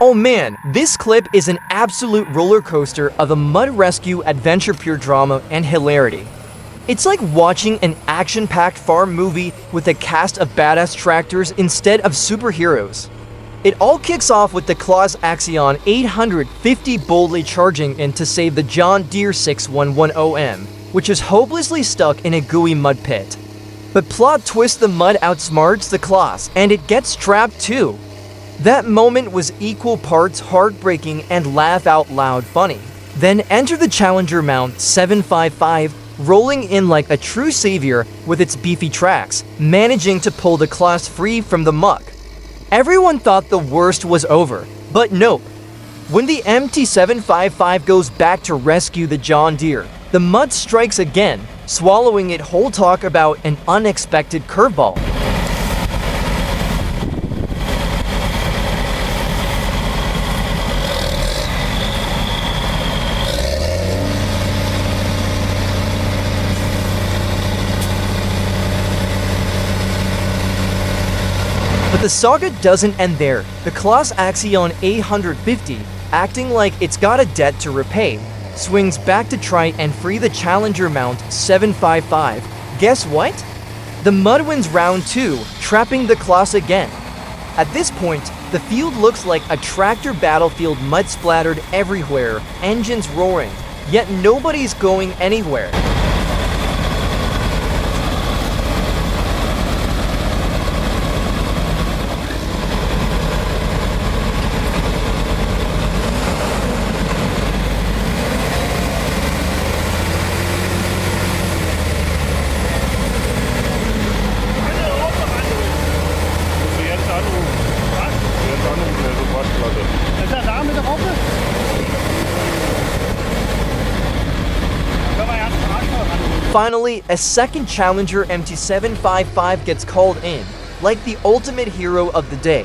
Oh man, this clip is an absolute roller coaster of a mud rescue adventure, pure drama and hilarity. It's like watching an action-packed farm movie with a cast of badass tractors instead of superheroes. It all kicks off with the Claas Axion 850 boldly charging in to save the John Deere 410R, which is hopelessly stuck in a gooey mud pit. But plot twist, the mud outsmarts the Claas, and it gets trapped too. That moment was equal parts heartbreaking and laugh out loud funny. Then enter the Challenger Mount 755, rolling in like a true savior with its beefy tracks, managing to pull the Claas free from the muck. Everyone thought the worst was over, but nope. When the MT755 goes back to rescue the John Deere, the mud strikes again, swallowing it whole. Talk about an unexpected curveball. But the saga doesn't end there. The Claas Axion 850, acting like it's got a debt to repay, swings back to try and free the Challenger Mount 755. Guess what? The mud wins round 2, trapping the Claas again. At this point, the field looks like a tractor battlefield, mud splattered everywhere, engines roaring, yet nobody's going anywhere. Finally, a second Challenger MT755 gets called in, like the ultimate hero of the day.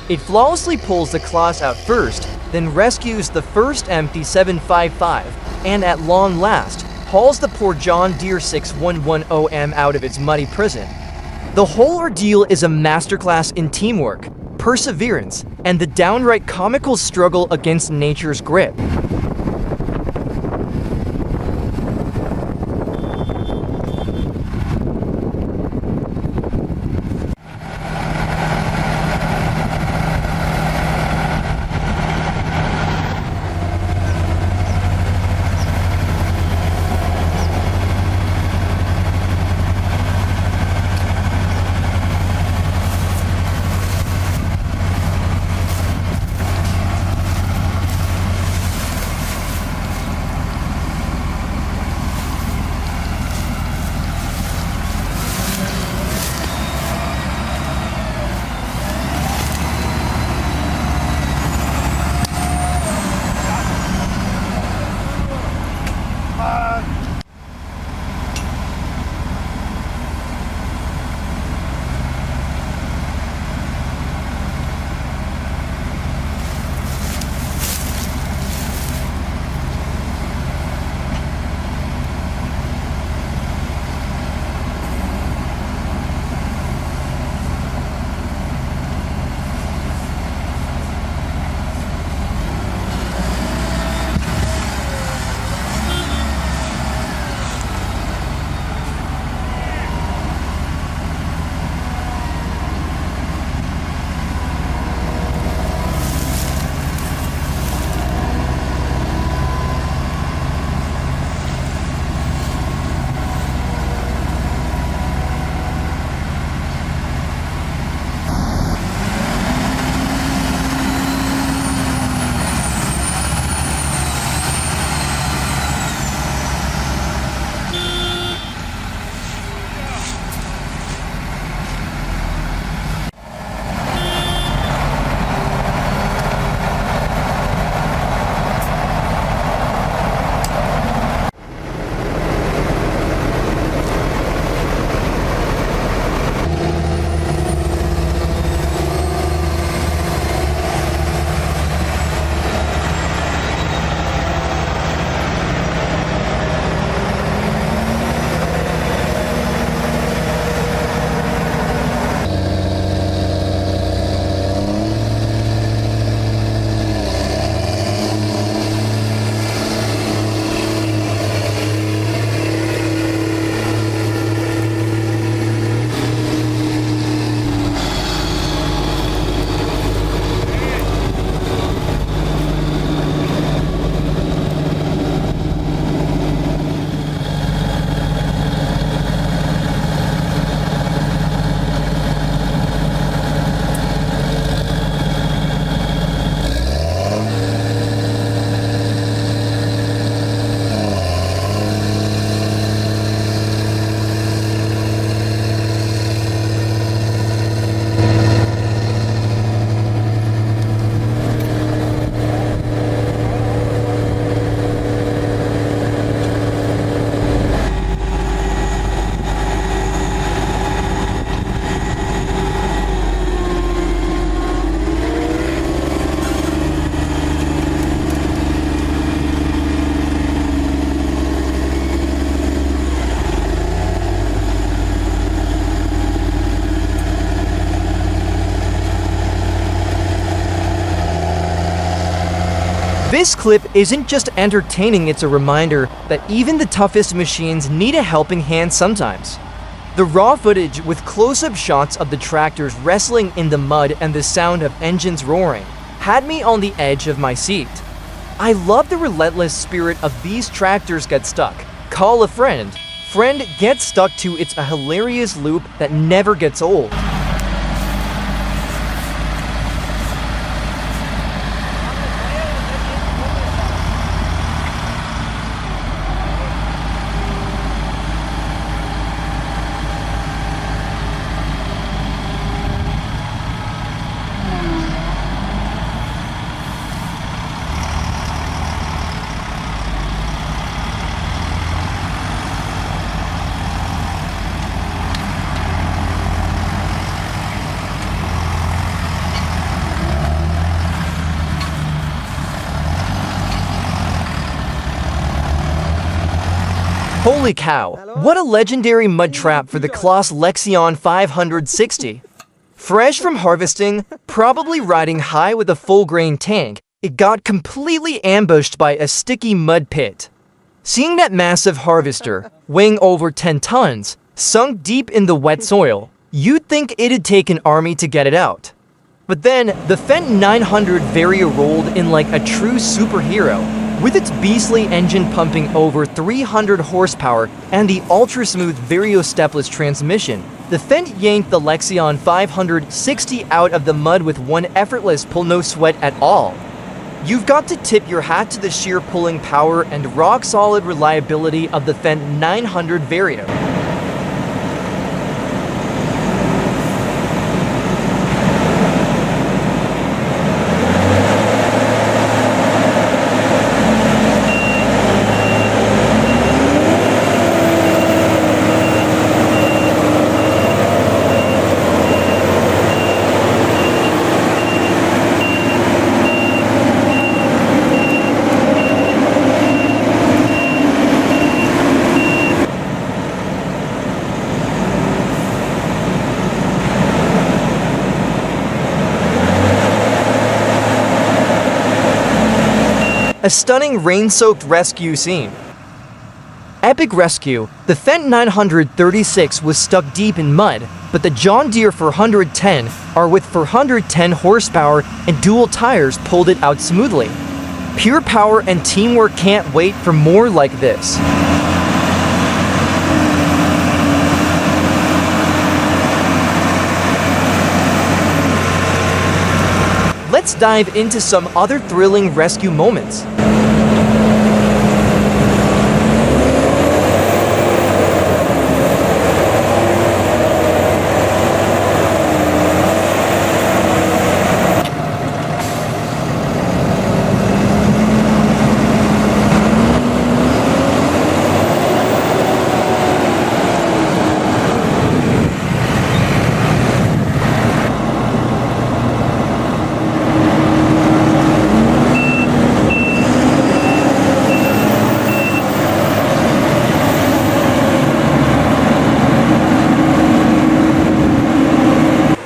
It flawlessly pulls the Claas out first, then rescues the first MT755, and at long last, hauls the poor John Deere 410R out of its muddy prison. The whole ordeal is a masterclass in teamwork, perseverance, and the downright comical struggle against nature's grip. This clip isn't just entertaining, it's a reminder that even the toughest machines need a helping hand sometimes. The raw footage with close-up shots of the tractors wrestling in the mud and the sound of engines roaring had me on the edge of my seat. I love the relentless spirit of these tractors get stuck. Call a friend. Friend gets stuck to, it's a hilarious loop that never gets old. Holy cow, what a legendary mud trap for the Claas Lexion 560. Fresh from harvesting, probably riding high with a full grain tank, it got completely ambushed by a sticky mud pit. Seeing that massive harvester, weighing over 10 tons, sunk deep in the wet soil, you'd think it'd take an army to get it out. But then, the Fendt 900 Vario rolled in like a true superhero. With its beastly engine pumping over 300 horsepower and the ultra-smooth Vario stepless transmission, the Fendt yanked the Lexion 560 out of the mud with one effortless pull, no sweat at all. You've got to tip your hat to the sheer pulling power and rock-solid reliability of the Fendt 900 Vario. A stunning rain-soaked rescue scene. Epic rescue, the Fendt 936 was stuck deep in mud, but the John Deere 410R with 410 horsepower and dual tires pulled it out smoothly. Pure power and teamwork, can't wait for more like this. Let's dive into some other thrilling rescue moments.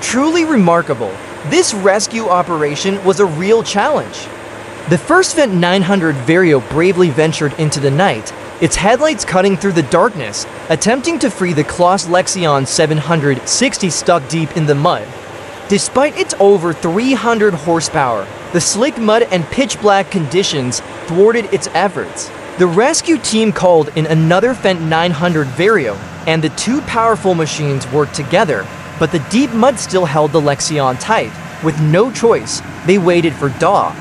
Truly remarkable. This rescue operation was a real challenge. The first Fendt 900 Vario bravely ventured into the night, its headlights cutting through the darkness, attempting to free the Claas Lexion 760 stuck deep in the mud. Despite its over 300 horsepower, the slick mud and pitch-black conditions thwarted its efforts. The rescue team called in another Fendt 900 Vario, and the two powerful machines worked together, but the deep mud still held the Lexion tight. With no choice, they waited for dawn.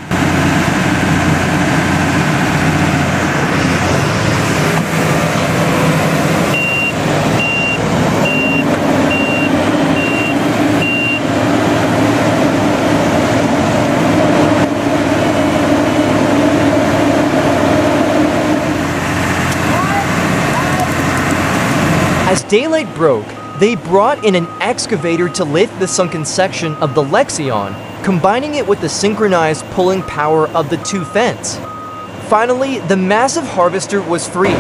As daylight broke, they brought in an excavator to lift the sunken section of the Lexion, combining it with the synchronized pulling power of the two Fendts. Finally, the massive harvester was free.